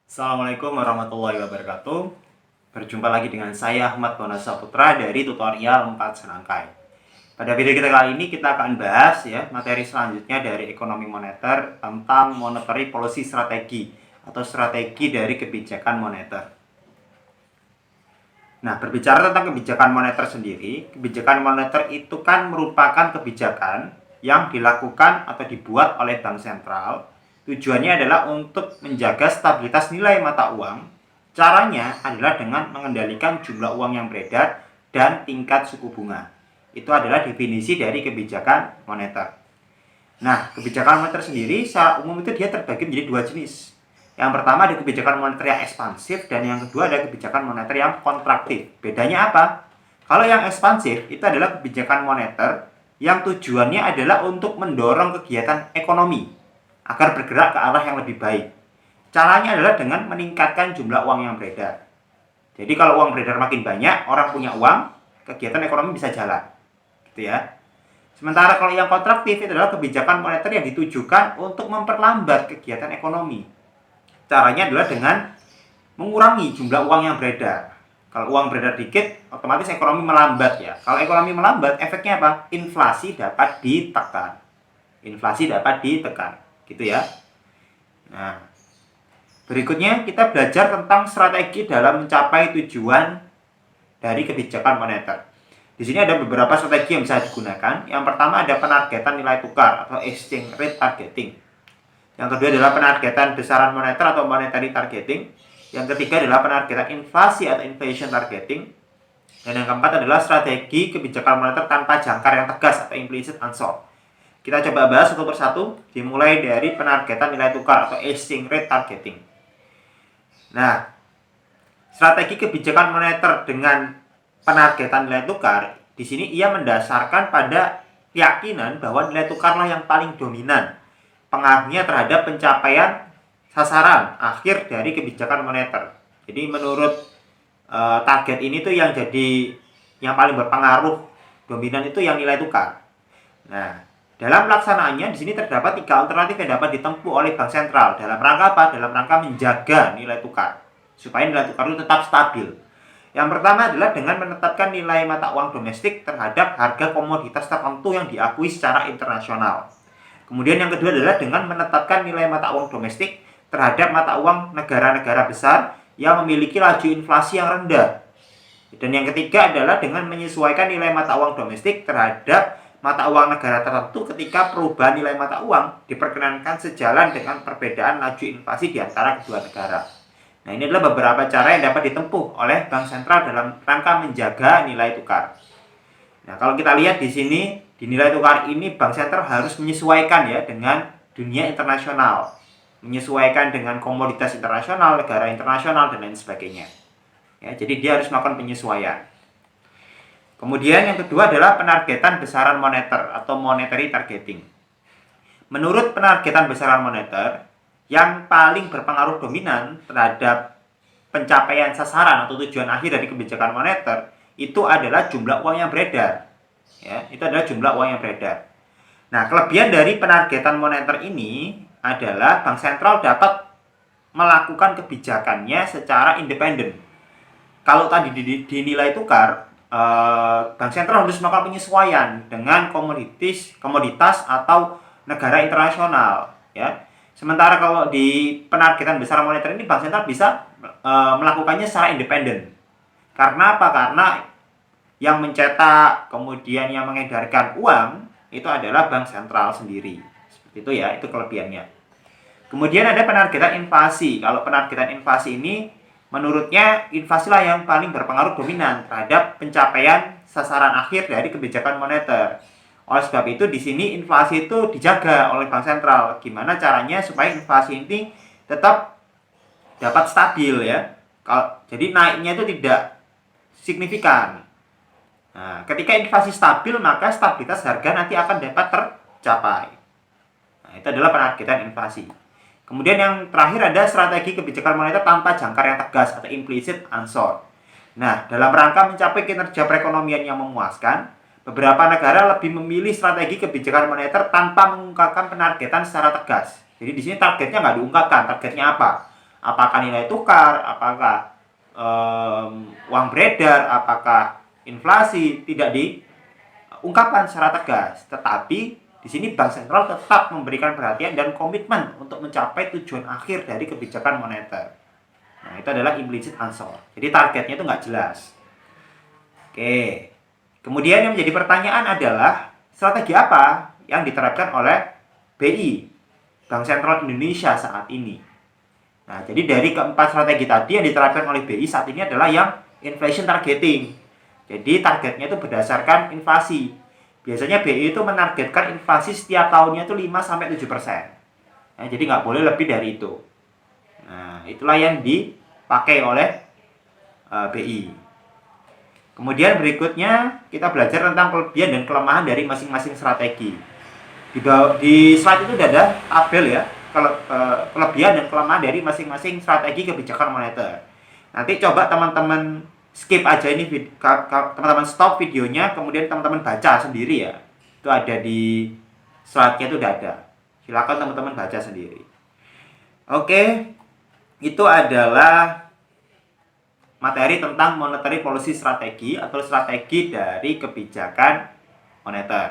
Assalamualaikum warahmatullahi wabarakatuh. Berjumpa lagi dengan saya Ahmad Bona Saputra dari tutorial 4 serangkai. Pada video kita kali ini kita akan bahas materi selanjutnya dari ekonomi moneter tentang monetary policy strategi atau strategi dari kebijakan moneter. Nah, berbicara tentang kebijakan moneter sendiri, kebijakan moneter itu kan merupakan kebijakan yang dilakukan atau dibuat oleh bank sentral. Tujuannya adalah untuk menjaga stabilitas nilai mata uang. Caranya adalah dengan mengendalikan jumlah uang yang beredar dan tingkat suku bunga. Itu adalah definisi dari kebijakan moneter. Nah, kebijakan moneter sendiri secara umum itu dia terbagi menjadi dua jenis. Yang pertama ada kebijakan moneter yang ekspansif dan yang kedua ada kebijakan moneter yang kontraktif. Bedanya apa? Kalau yang ekspansif itu adalah kebijakan moneter yang tujuannya adalah untuk mendorong kegiatan ekonomi agar bergerak ke arah yang lebih baik. Caranya adalah dengan meningkatkan jumlah uang yang beredar. Jadi kalau uang beredar makin banyak, orang punya uang, kegiatan ekonomi bisa jalan. Gitu ya. Sementara kalau yang kontraktif itu adalah kebijakan moneter yang ditujukan untuk memperlambat kegiatan ekonomi. Caranya adalah dengan mengurangi jumlah uang yang beredar. Kalau uang beredar dikit, otomatis ekonomi melambat ya. Kalau ekonomi melambat, efeknya apa? Inflasi dapat ditekan. Inflasi dapat ditekan, gitu ya. Nah, berikutnya kita belajar tentang strategi dalam mencapai tujuan dari kebijakan moneter. Di sini ada beberapa strategi yang bisa digunakan. Yang pertama ada penargetan nilai tukar atau exchange rate targeting. Yang kedua adalah penargetan besaran moneter atau monetary targeting. Yang ketiga adalah penargetan inflasi atau inflation targeting. Dan yang keempat adalah strategi kebijakan moneter tanpa jangkar yang tegas atau implicit answer. Kita coba bahas satu persatu, dimulai dari penargetan nilai tukar atau exchange rate targeting. Nah, strategi kebijakan moneter dengan penargetan nilai tukar, di sini ia mendasarkan pada keyakinan bahwa nilai tukarlah yang paling dominan pengaruhnya terhadap pencapaian sasaran akhir dari kebijakan moneter. Jadi menurut target ini tuh yang jadi yang paling berpengaruh dominan itu yang nilai tukar. Nah, dalam pelaksanaannya di sini terdapat 3 alternatif yang dapat ditempuh oleh bank sentral. Dalam rangka apa? Dalam rangka menjaga nilai tukar supaya nilai tukar itu tetap stabil. Yang pertama adalah dengan menetapkan nilai mata uang domestik terhadap harga komoditas tertentu yang diakui secara internasional. Kemudian yang kedua adalah dengan menetapkan nilai mata uang domestik terhadap mata uang negara-negara besar yang memiliki laju inflasi yang rendah. Dan yang ketiga adalah dengan menyesuaikan nilai mata uang domestik terhadap mata uang negara tertentu ketika perubahan nilai mata uang diperkenankan sejalan dengan perbedaan laju inflasi di antara kedua negara. Nah, ini adalah beberapa cara yang dapat ditempuh oleh bank sentral dalam rangka menjaga nilai tukar. Nah, kalau kita lihat di sini, di nilai tukar ini bank sentral harus menyesuaikan ya dengan dunia internasional, menyesuaikan dengan komoditas internasional, negara internasional dan lain sebagainya. Ya, jadi dia harus melakukan penyesuaian. Kemudian yang kedua adalah penargetan besaran moneter atau monetary targeting. Menurut penargetan besaran moneter, yang paling berpengaruh dominan terhadap pencapaian sasaran atau tujuan akhir dari kebijakan moneter itu adalah jumlah uang yang beredar. Ya, itu adalah jumlah uang yang beredar. Nah, kelebihan dari penargetan moneter ini adalah bank sentral dapat melakukan kebijakannya secara independen. Kalau tadi dinilai tukar, bank sentral harus melakukan penyesuaian dengan komoditas atau negara internasional. Ya, sementara kalau di penargetan besaran moneter ini bank sentral bisa melakukannya secara independen. Karena apa? Karena yang mencetak kemudian yang mengedarkan uang itu adalah bank sentral sendiri. Seperti itu ya, itu kelebihannya. Kemudian ada penargetan inflasi. Kalau penargetan inflasi ini menurutnya inflasilah yang paling berpengaruh dominan terhadap pencapaian sasaran akhir dari kebijakan moneter. Oleh sebab itu di sini inflasi itu dijaga oleh bank sentral. Gimana caranya supaya inflasi ini tetap dapat stabil ya. Jadi naiknya itu tidak signifikan. Nah, ketika inflasi stabil, maka stabilitas harga nanti akan dapat tercapai. Nah, itu adalah penargetan inflasi. Kemudian yang terakhir ada strategi kebijakan moneter tanpa jangkar yang tegas atau implicit answer. Nah, dalam rangka mencapai kinerja perekonomian yang memuaskan, beberapa negara lebih memilih strategi kebijakan moneter tanpa mengungkapkan penargetan secara tegas. Jadi di sini targetnya nggak diungkapkan, targetnya apa? apakah nilai tukar, apakah uang beredar, apakah inflasi, tidak diungkapkan secara tegas. Tetapi di sini Bank Sentral tetap memberikan perhatian dan komitmen untuk mencapai tujuan akhir dari kebijakan moneter. Nah, itu adalah implicit answer. Jadi targetnya itu nggak jelas. Oke. Kemudian yang menjadi pertanyaan adalah strategi apa yang diterapkan oleh BI, Bank Sentral Indonesia saat ini. Nah, jadi dari keempat strategi tadi yang diterapkan oleh BI saat ini adalah yang inflation targeting. Jadi targetnya itu berdasarkan inflasi. Biasanya BI itu menargetkan inflasi setiap tahunnya itu 5-7%. Nah, jadi nggak boleh lebih dari itu. Nah, itulah yang dipakai oleh BI. Kemudian berikutnya kita belajar tentang kelebihan dan kelemahan dari masing-masing strategi. Di slide itu sudah ada tabel ya, kelebihan dan kelemahan dari masing-masing strategi kebijakan moneter. Nanti coba teman-teman skip aja ini, teman-teman stop videonya, kemudian teman-teman baca sendiri ya. Itu ada di slide-nya, itu sudah ada. Silakan teman-teman baca sendiri. Oke, itu adalah materi tentang monetary policy strategi atau strategi dari kebijakan moneter.